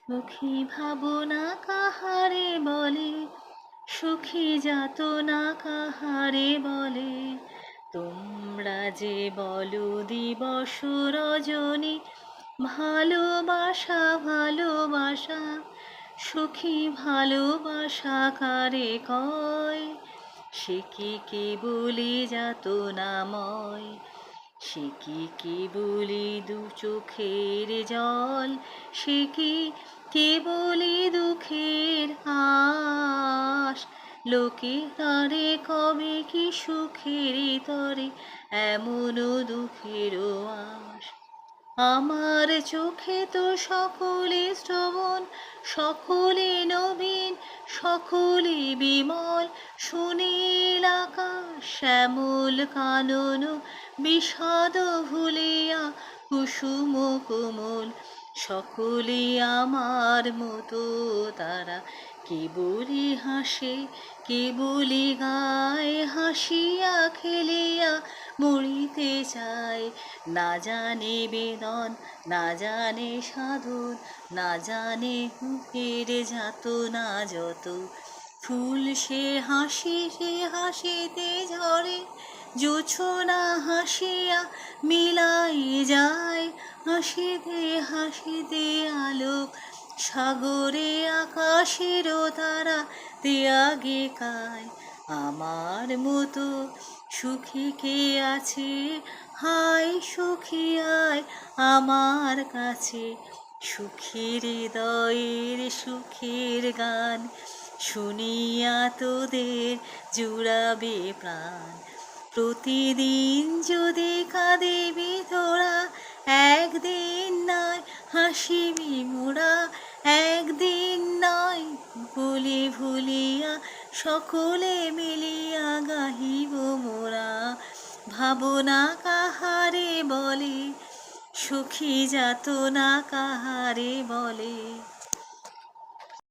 সুখী ভাবনা কাহারে বলে, সুখী যাতনা কাহারে বলে। তোমরা যে বলো দিবস রজনী, ভালোবাসা ভালোবাসা, সুখী ভালোবাসা কারে কয়? সে কি কেবলি যাতনাময়, সে কি কেবলি দু চোখের জল, সে কি কেবলি দুঃখের আশ। লোকে তারে কবে কি সুখের তরে, এমন দুঃখেরও আশ। আমার চোখে তো সকলে শ্রবণ, সকলে নবীন, সকলে বিমল। সুনীল আকাশ শ্যামল কানন, বিষাদ ভুলিয়া কুসুম কোমল। সকলে আমার মতো তারা, কেবলি হাসে কেবলি গায়, হাসিয়া খেলিয়া মরিতে চায়। না জানে বেদন, না জানে সাধন, না জানে মুখের যাতনা যত। ফুল সে হাসিতে ঝরে, জোছনা হাসিয়া মিলাই যায়। হাসিতে হাসিতে আলোক সাগরে, আকাশেরও তারা ত্যাগে কায়। আমার মতো সুখী কে আছে, হায় সুখী আয় আমার কাছে। সুখী হৃদয়ের সুখের গান, শুনিয়া তোদের জুড়াবে প্রাণ। প্রতিদিন যদি কাঁদিবি তোরা, একদিন নয় হাসিবি মোরা। একদিন নয় ভুলিয়া, সকলে মিলিয়া গাহিব মোরা। ভাবনা কাহারে বলে, সুখী যাতনা কাহারে বলে।